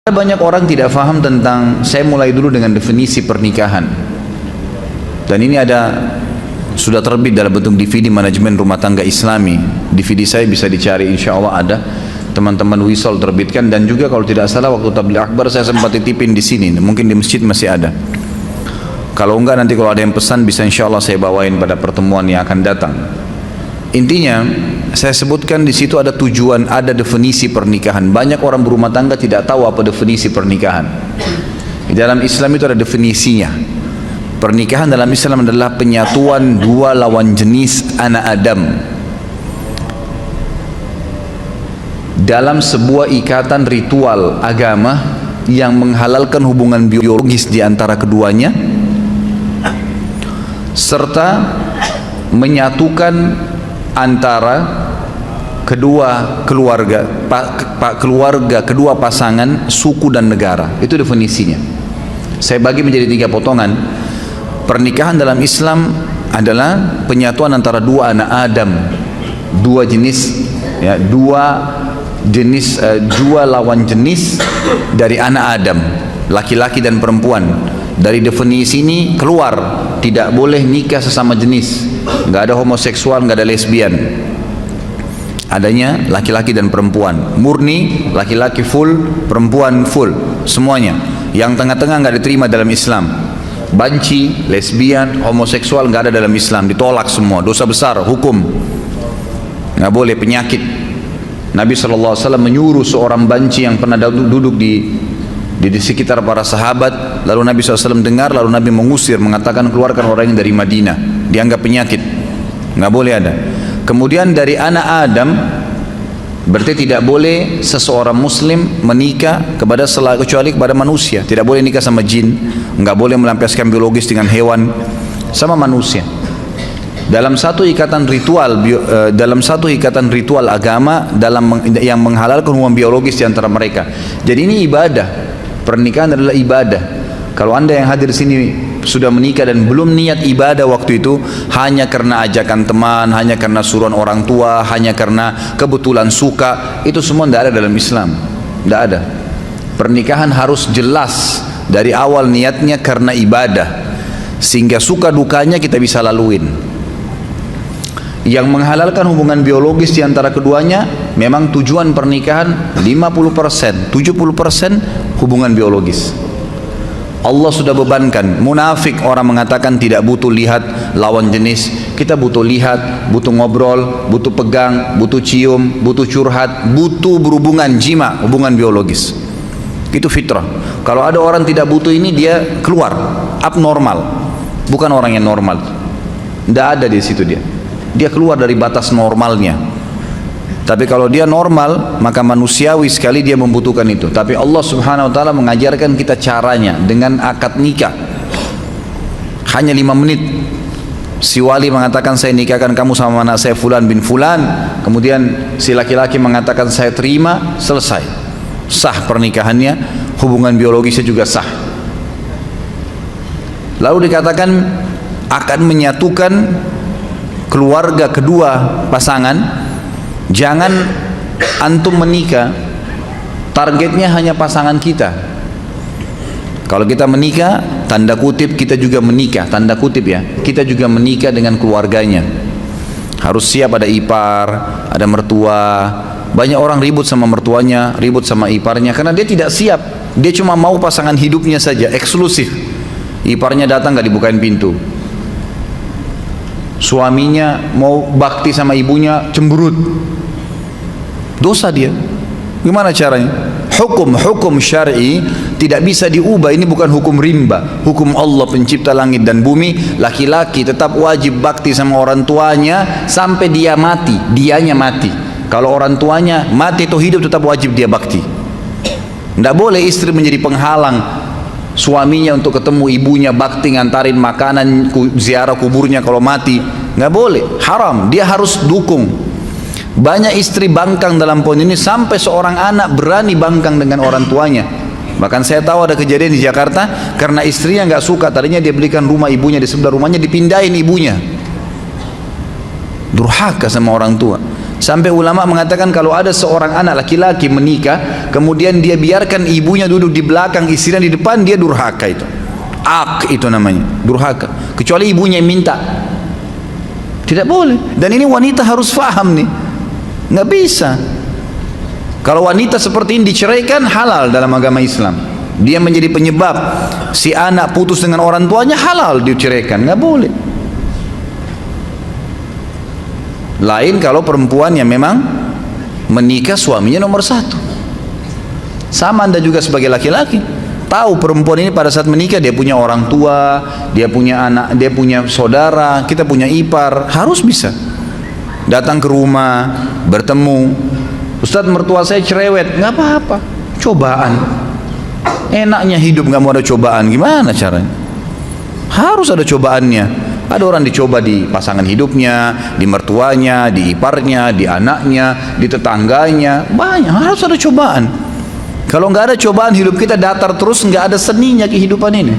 Ada banyak orang tidak faham tentang, saya mulai dulu dengan definisi pernikahan. Dan ini sudah terbit dalam bentuk DVD manajemen rumah tangga Islami. DVD saya bisa dicari, insya Allah ada. Teman-teman Wisol terbitkan, dan juga kalau tidak salah waktu tabligh akbar saya sempat titipin di sini. Mungkin di masjid masih ada. Kalau enggak nanti kalau ada yang pesan bisa insya Allah saya bawain pada pertemuan yang akan datang. Intinya saya sebutkan di situ ada tujuan, ada definisi pernikahan. Banyak orang berumah tangga tidak tahu apa definisi pernikahan. Di dalam Islam itu ada definisinya. Pernikahan dalam Islam adalah penyatuan dua lawan jenis anak Adam dalam sebuah ikatan ritual agama yang menghalalkan hubungan biologis di antara keduanya, serta menyatukan antara kedua keluarga, kedua pasangan, suku dan negara. Itu definisinya. Saya bagi menjadi 3 potongan. Pernikahan dalam Islam adalah penyatuan antara dua anak Adam, dua jenis, ya, dua lawan jenis dari anak Adam, laki-laki dan perempuan. Dari definisi ini keluar tidak boleh nikah sesama jenis, nggak ada homoseksual, nggak ada lesbian. Adanya laki-laki dan perempuan, murni laki-laki full, perempuan full, semuanya. Yang tengah-tengah nggak diterima dalam Islam. Banci, lesbian, homoseksual nggak ada dalam Islam, ditolak semua, dosa besar, hukum, nggak boleh, penyakit. Nabi SAW menyuruh seorang banci yang pernah duduk di sekitar para sahabat, lalu Nabi SAW dengar, lalu Nabi mengusir, mengatakan keluarkan orang yang dari Madinah, dianggap penyakit, nggak boleh ada. Kemudian dari anak Adam, berarti tidak boleh seseorang muslim menikah kecuali kepada manusia. Tidak boleh nikah sama jin, nggak boleh melampiaskan biologis dengan hewan, sama manusia. Dalam satu ikatan ritual agama yang menghalalkan hubungan biologis di antara mereka. Jadi ini ibadah. Pernikahan adalah ibadah. Kalau Anda yang hadir di sini sudah menikah dan belum niat ibadah waktu itu, hanya karena ajakan teman, hanya karena suruhan orang tua, hanya karena kebetulan suka, itu semua tidak ada dalam Islam. Tidak ada. Pernikahan harus jelas dari awal niatnya karena ibadah, sehingga suka dukanya kita bisa laluin. Yang menghalalkan hubungan biologis di antara keduanya, memang tujuan pernikahan 50%, 70% hubungan biologis. Allah sudah bebankan. Munafik orang mengatakan tidak butuh lihat lawan jenis. Kita butuh lihat, butuh ngobrol, butuh pegang, butuh cium, butuh curhat, butuh berhubungan jima, hubungan biologis. Itu fitrah. Kalau ada orang tidak butuh ini, dia keluar, abnormal, bukan orang yang normal. Tidak ada di situ dia. Dia keluar dari batas normalnya. Tapi kalau dia normal, maka manusiawi sekali dia membutuhkan itu. Tapi Allah Subhanahu wa ta'ala mengajarkan kita caranya dengan akad nikah. Hanya 5 menit. Si wali mengatakan saya nikahkan kamu sama anak saya Fulan bin Fulan. Kemudian si laki-laki mengatakan saya terima, selesai. Sah pernikahannya, hubungan biologisnya juga sah. Lalu dikatakan akan menyatukan keluarga kedua pasangan. Jangan antum menikah targetnya hanya pasangan kita. Kalau kita menikah, tanda kutip kita juga menikah, tanda kutip ya, kita juga menikah dengan keluarganya. Harus siap, ada ipar, ada mertua. Banyak orang ribut sama mertuanya, ribut sama iparnya karena dia tidak siap. Dia cuma mau pasangan hidupnya saja, eksklusif. Iparnya datang gak dibukain pintu. Suaminya mau bakti sama ibunya, cemberut, dosa dia. Gimana caranya? Hukum syar'i tidak bisa diubah. Ini bukan hukum rimba, hukum Allah pencipta langit dan bumi. Laki-laki tetap wajib bakti sama orang tuanya sampai dia mati, dianya mati. Kalau orang tuanya mati atau hidup tetap wajib dia bakti. Tidak boleh istri menjadi penghalang suaminya untuk ketemu ibunya, bakti, ngantarin makanan, ziarah kuburnya kalau mati, nggak boleh, haram. Dia harus dukung. Banyak istri bangkang dalam poin ini, sampai seorang anak berani bangkang dengan orang tuanya. Bahkan saya tahu ada kejadian di Jakarta karena istrinya nggak suka, tadinya dia belikan rumah ibunya di sebelah rumahnya, dipindahin ibunya. Durhaka sama orang tua. Sampai ulama mengatakan kalau ada seorang anak laki-laki menikah, kemudian dia biarkan ibunya duduk di belakang, istrinya di depan, dia durhaka itu. Ak itu namanya, durhaka. Kecuali ibunya yang minta. Tidak boleh. Dan ini wanita harus faham nih. Nggak bisa. Kalau wanita seperti ini diceraikan, halal dalam agama Islam. Dia menjadi penyebab si anak putus dengan orang tuanya, halal diceraikan. Nggak boleh. Lain kalau perempuan yang memang menikah suaminya nomor satu. Sama Anda juga sebagai laki-laki, tahu perempuan ini pada saat menikah dia punya orang tua, dia punya anak, dia punya saudara, kita punya ipar, harus bisa datang ke rumah, bertemu. Ustadz, mertua saya cerewet, nggak apa-apa, cobaan. Enaknya hidup nggak mau ada cobaan, gimana caranya? Harus ada cobaannya. Ada orang dicoba di pasangan hidupnya, di mertuanya, di iparnya, di anaknya, di tetangganya, banyak, harus ada cobaan. Kalau nggak ada cobaan, hidup kita datar terus, nggak ada seninya kehidupan ini.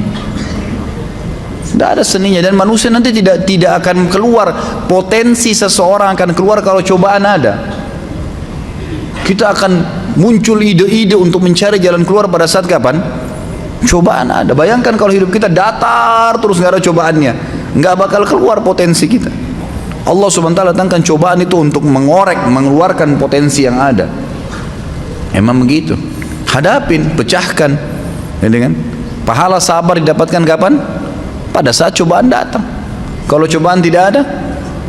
Nggak ada seninya, dan manusia nanti tidak akan keluar, potensi seseorang akan keluar kalau cobaan ada. Kita akan muncul ide-ide untuk mencari jalan keluar pada saat kapan? Cobaan ada. Bayangkan kalau hidup kita datar terus nggak ada cobaannya, nggak bakal keluar potensi kita. Allah subhanahu wa ta'ala datangkan cobaan itu untuk mengorek, mengeluarkan potensi yang ada. Emang begitu. Hadapin, pecahkan, gitu kan? Pahala sabar didapatkan kapan? Pada saat cobaan datang. Kalau cobaan tidak ada,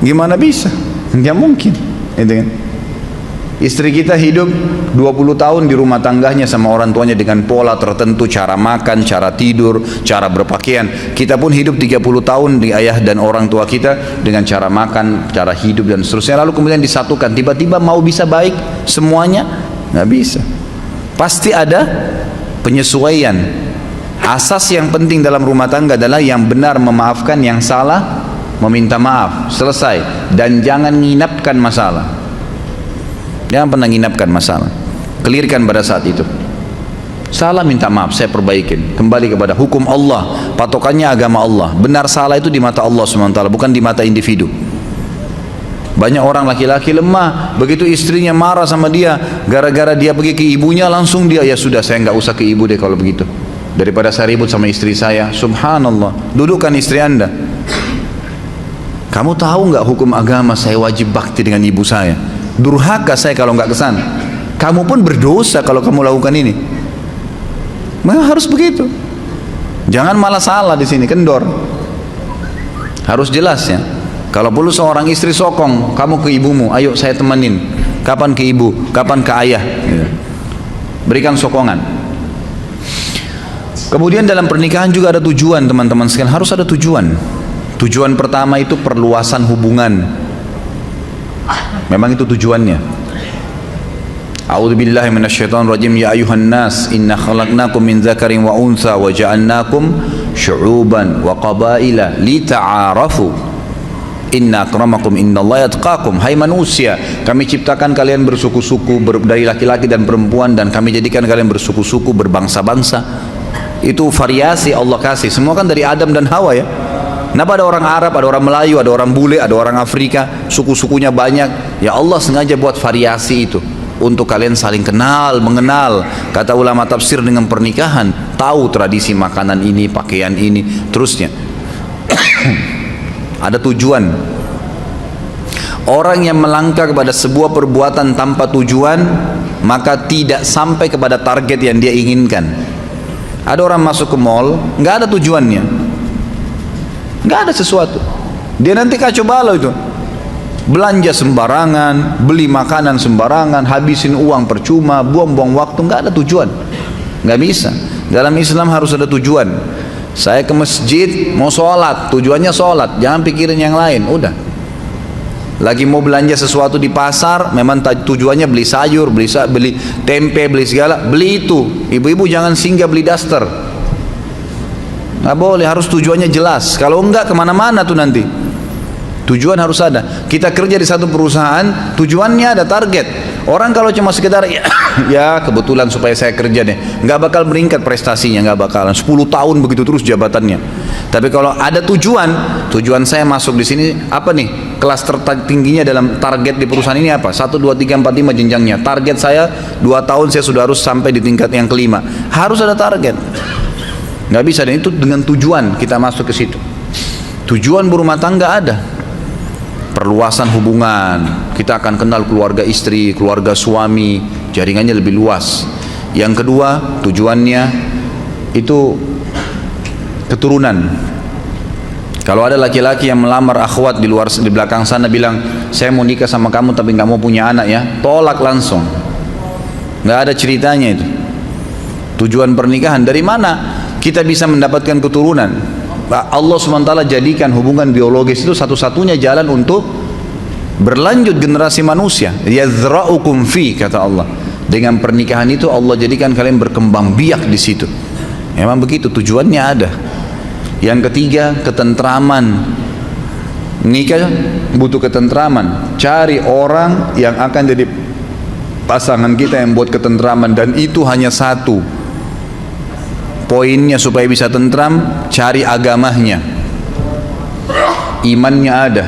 gimana bisa? Nggak mungkin, gitu kan? Istri kita hidup 20 tahun di rumah tangganya sama orang tuanya dengan pola tertentu, cara makan, cara tidur, cara berpakaian. Kita pun hidup 30 tahun di ayah dan orang tua kita dengan cara makan, cara hidup dan seterusnya. Lalu kemudian disatukan, tiba-tiba mau bisa baik semuanya? Nggak bisa. Pasti ada penyesuaian. Asas yang penting dalam rumah tangga adalah yang benar memaafkan, yang salah meminta maaf, selesai. Dan jangan nginapkan masalah. Jangan pernah nginapkan masalah. Clearkan pada saat itu. Salah minta maaf, saya perbaikin. Kembali kepada hukum Allah, patokannya agama Allah. Benar salah itu di mata Allah SWT, bukan di mata individu. Banyak orang laki-laki lemah, begitu istrinya marah sama dia, gara-gara dia pergi ke ibunya, langsung dia, ya sudah saya nggak usah ke ibu deh kalau begitu. Daripada saya ribut sama istri saya. Subhanallah. Dudukkan istri Anda. Kamu tahu nggak hukum agama saya wajib bakti dengan ibu saya? Durhaka saya kalau nggak kesana. Kamu pun berdosa kalau kamu lakukan ini. Memang harus begitu. Jangan malah salah di sini, kendor. Harus jelas ya. Kalau perlu seorang istri sokong, kamu ke ibumu, ayo saya temenin. Kapan ke ibu, kapan ke ayah. Berikan sokongan. Kemudian dalam pernikahan juga ada tujuan, teman-teman sekalian, harus ada tujuan. Tujuan pertama itu perluasan hubungan. Memang itu tujuannya. A'udzubillahi minasyaitonir rajim. Ya ayuhan nas, inna khalaqnakum min dzakarin wa untha wa ja'alnakum syu'uban wa qabaila lita'arafu. Inna akramakum innallaha yatqakum. Hai manusia, kami ciptakan kalian bersuku-suku dari laki-laki dan perempuan, dan kami jadikan kalian bersuku-suku, berbangsa-bangsa. Itu variasi Allah kasih. Semua kan dari Adam dan Hawa ya. Kenapa ada orang Arab, ada orang Melayu, ada orang bule, ada orang Afrika, suku-sukunya banyak. Ya Allah sengaja buat variasi itu untuk kalian saling kenal, mengenal. Kata ulama tafsir, dengan pernikahan tahu tradisi makanan ini, pakaian ini, terusnya. Ada tujuan. Orang yang melangkah kepada sebuah perbuatan tanpa tujuan, maka tidak sampai kepada target yang dia inginkan. Ada orang masuk ke mall, nggak ada tujuannya, nggak ada sesuatu, dia nanti kacau balau itu, belanja sembarangan, beli makanan sembarangan, habisin uang percuma, buang-buang waktu, nggak ada tujuan, nggak bisa. Dalam Islam harus ada tujuan. Saya ke masjid mau sholat, tujuannya sholat, jangan pikirin yang lain. Udah. Lagi mau belanja sesuatu di pasar, memang tujuannya beli sayur, beli tempe, beli segala, beli itu. Ibu-ibu jangan singgah beli daster. Nggak boleh, harus tujuannya jelas. Kalau enggak kemana-mana tuh nanti. Tujuan harus ada. Kita kerja di satu perusahaan, tujuannya ada target. Orang kalau cuma sekedar ya kebetulan supaya saya kerja deh, nggak bakal meningkat prestasinya, nggak bakalan. 10 tahun begitu terus jabatannya. Tapi kalau ada tujuan, tujuan saya masuk di sini apa nih? kelas tertingginya dalam target di perusahaan ini apa? 1, 2, 3, 4, 5 jenjangnya. Target saya 2 tahun saya sudah harus sampai di tingkat yang kelima. Harus ada target. Nggak bisa, dan itu dengan tujuan kita masuk ke situ. Tujuan berumah tangga ada. Perluasan hubungan, kita akan kenal keluarga istri, keluarga suami, jaringannya lebih luas. Yang kedua, tujuannya itu keturunan. Kalau ada laki-laki yang melamar akhwat di luar, di belakang sana, bilang saya mau nikah sama kamu tapi nggak mau punya anak ya, tolak langsung. Nggak ada ceritanya itu. Tujuan pernikahan dari mana kita bisa mendapatkan keturunan? Allah SWT jadikan hubungan biologis itu satu-satunya jalan untuk berlanjut generasi manusia. Yazra'ukum fi, kata Allah. Dengan pernikahan itu Allah jadikan kalian berkembang biak di situ. Memang begitu, tujuannya ada. Yang ketiga, ketentraman. Nikah butuh ketentraman. Cari orang yang akan jadi pasangan kita yang buat ketentraman, dan itu hanya satu. Poinnya supaya bisa tentram, cari agamanya, imannya ada.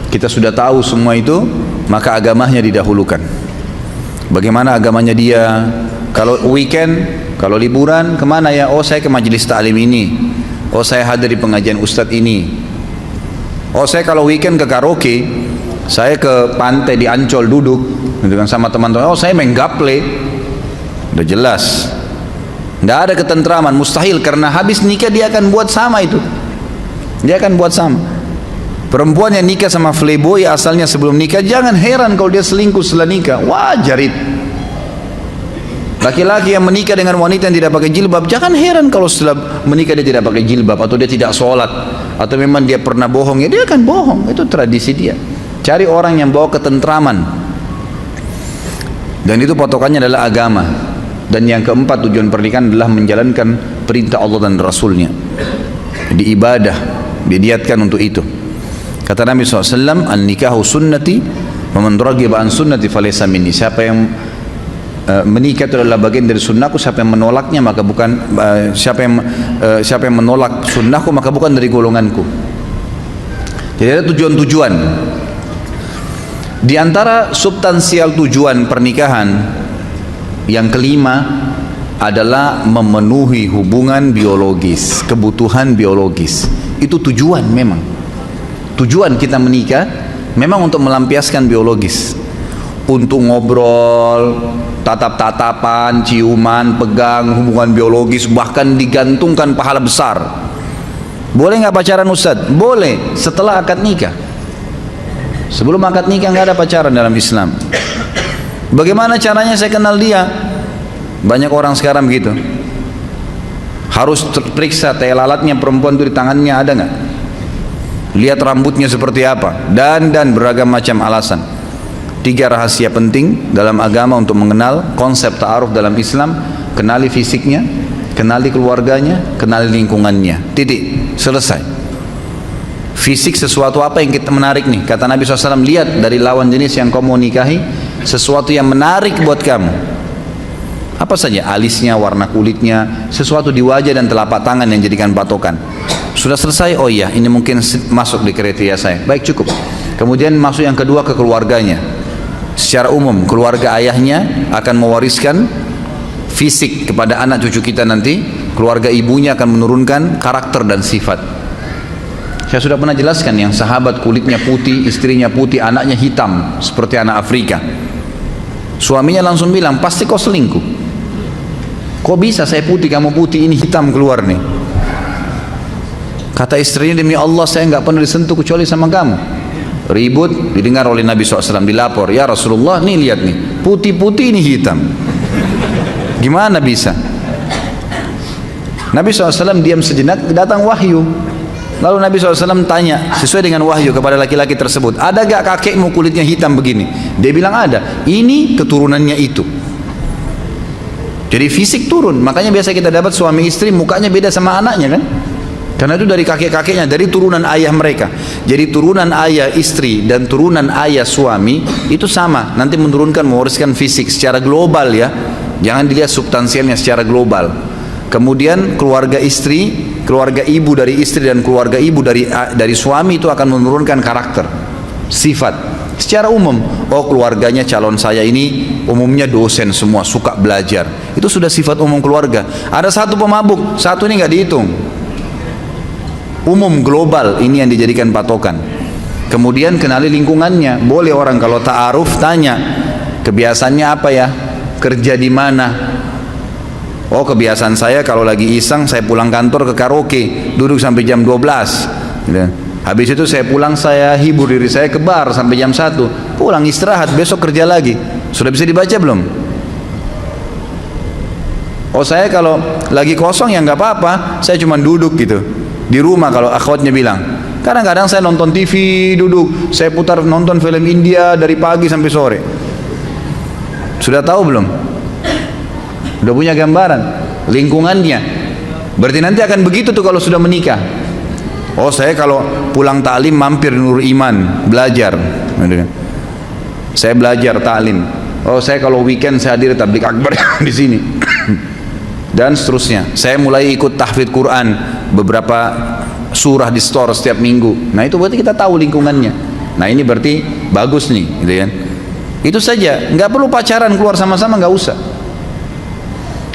Kita sudah tahu semua itu, maka agamanya didahulukan. Bagaimana agamanya dia? Kalau weekend, kalau liburan, kemana ya? Oh, saya ke majelis ta'lim ini. Oh, saya hadir di pengajian ustadz ini. Oh, saya kalau weekend ke karaoke, saya ke pantai di Ancol duduk dengan sama teman-teman. Oh, saya main gaple. Udah jelas. Tidak ada ketentraman, mustahil, karena habis nikah dia akan buat sama itu. Dia akan buat sama. Perempuan yang nikah sama playboy asalnya sebelum nikah, jangan heran kalau dia selingkuh setelah nikah. Wajar itu. Laki-laki yang menikah dengan wanita yang tidak pakai jilbab, jangan heran kalau setelah menikah dia tidak pakai jilbab, atau dia tidak sholat, atau memang dia pernah bohong, ya dia akan bohong. Itu tradisi dia. Cari orang yang bawa ketentraman, dan itu patokannya adalah agama. Dan yang keempat, tujuan pernikahan adalah menjalankan perintah Allah dan Rasulnya. Di ibadah diniatkan untuk itu. Kata Nabi SAW, an-nikahu sunnati wa man raghiba an sunnati falaysa minni. Siapa yang menikah itu adalah bagian dari sunnahku, siapa yang menolaknya maka bukan siapa yang menolak sunnahku maka bukan dari golonganku. Jadi ada tujuan-tujuan. Di antara substansial tujuan pernikahan yang kelima adalah memenuhi hubungan biologis, kebutuhan biologis. Itu tujuan memang. Tujuan kita menikah memang untuk melampiaskan biologis. Untuk ngobrol, tatap-tatapan, ciuman, pegang, hubungan biologis, bahkan digantungkan pahala besar. Boleh nggak pacaran Ustadz? Boleh, setelah akad nikah. Sebelum akad nikah nggak ada pacaran dalam Islam. Bagaimana caranya saya kenal dia? Banyak orang sekarang begitu. Harus terperiksa tai lalatnya perempuan itu di tangannya ada nggak? Lihat rambutnya seperti apa, dan beragam macam alasan. 3 rahasia penting dalam agama untuk mengenal konsep ta'aruf dalam Islam: kenali fisiknya, kenali keluarganya, kenali lingkungannya. Titik, selesai. Fisik sesuatu apa yang kita menarik nih? Kata Nabi SAW, lihat dari lawan jenis yang kamu nikahi sesuatu yang menarik buat kamu. Apa saja? Alisnya, warna kulitnya, sesuatu di wajah dan telapak tangan yang jadikan patokan. Sudah selesai? Oh iya, ini mungkin masuk di kriteria saya. Baik, cukup. Kemudian masuk yang kedua, ke keluarganya. Secara umum, keluarga ayahnya akan mewariskan fisik kepada anak cucu kita nanti. Keluarga ibunya akan menurunkan karakter dan sifat. Saya sudah pernah jelaskan, yang sahabat kulitnya putih, istrinya putih, anaknya hitam seperti anak Afrika. Suaminya langsung bilang, pasti kau selingkuh. Kok bisa saya putih, kamu putih, ini hitam keluar nih. Kata istrinya, demi Allah saya nggak pernah disentuh kecuali sama kamu. Ribut, didengar oleh Nabi SAW, dilapor, ya Rasulullah, nih lihat nih, putih-putih ini hitam. Gimana bisa? Nabi SAW diam sejenak, datang wahyu. Lalu Nabi SAW tanya sesuai dengan wahyu kepada laki-laki tersebut, ada gak kakekmu kulitnya hitam begini? Dia bilang ada. Ini keturunannya itu. Jadi fisik turun. Makanya biasa kita dapat suami istri mukanya beda sama anaknya kan? Karena itu dari kakek-kakeknya, dari turunan ayah mereka. Jadi turunan ayah istri dan turunan ayah suami itu sama. Nanti menurunkan, mewariskan fisik secara global ya. Jangan dilihat substansialnya, secara global. Kemudian keluarga istri, keluarga ibu dari istri dan keluarga ibu dari suami itu akan menurunkan karakter, sifat. Secara umum, oh keluarganya calon saya ini umumnya dosen semua, suka belajar. Itu sudah sifat umum keluarga. Ada satu pemabuk, satu ini nggak dihitung. Umum global ini yang dijadikan patokan. Kemudian kenali lingkungannya. Boleh orang kalau ta'aruf tanya, kebiasaannya apa ya? Kerja di mana? Oh kebiasaan saya kalau lagi iseng saya pulang kantor ke karaoke, duduk sampai jam 12 gitu. Habis itu saya pulang, saya hibur diri saya ke bar sampai jam 1, pulang istirahat, besok kerja lagi. Sudah bisa dibaca belum? Oh saya kalau lagi kosong ya nggak apa-apa, saya cuma duduk gitu di rumah. Kalau akhwatnya bilang, kadang-kadang saya nonton TV duduk, saya putar nonton film India dari pagi sampai sore. Sudah tahu belum? Udah punya gambaran lingkungannya. Berarti nanti akan begitu tuh kalau sudah menikah. Oh saya kalau pulang taklim mampir Nur Iman belajar. Saya belajar taklim. Oh saya kalau weekend saya hadir tablik akbar di sini. Dan seterusnya. Saya mulai ikut tahfidz Quran, beberapa surah di store setiap minggu. Nah itu berarti kita tahu lingkungannya. Nah ini berarti bagus nih, gitu kan? Itu saja. Nggak perlu pacaran keluar sama-sama, nggak usah.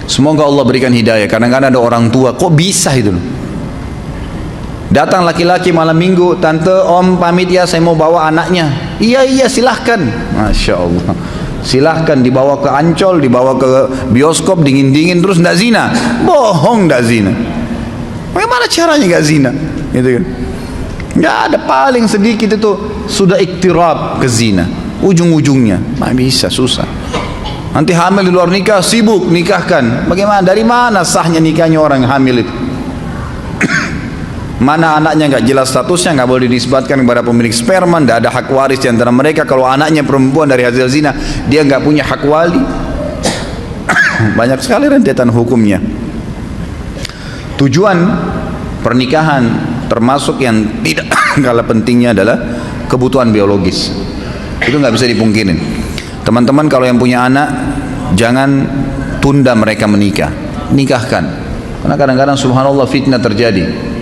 Semoga Allah berikan hidayah. Kadang-kadang ada orang tua, kok bisa itu? Datang laki-laki malam minggu, tante, om pamit ya, saya mau bawa anaknya. Iya silahkan. Masya Allah. Silahkan dibawa ke Ancol, dibawa ke bioskop dingin-dingin terus ndak zina. Bohong, ndak zina. Bagaimana caranya nggak zina? Gitu kan? Nggak ada, paling sedikit itu sudah iktirab ke zina. Ujung-ujungnya, nggak bisa, susah. Nanti hamil di luar nikah, sibuk nikahkan. Bagaimana? Dari mana sahnya nikahnya orang hamil itu? Mana anaknya nggak jelas statusnya, nggak boleh dinisbatkan kepada pemilik sperma, nggak ada hak waris di antara mereka. Kalau anaknya perempuan dari hasil zina, dia nggak punya hak wali. Banyak sekali rentetan hukumnya. Tujuan pernikahan termasuk yang tidak kalah pentingnya adalah kebutuhan biologis. Itu nggak bisa dipungkirin. Teman-teman kalau yang punya anak, jangan tunda mereka menikah, nikahkan. Karena kadang-kadang subhanallah fitnah terjadi.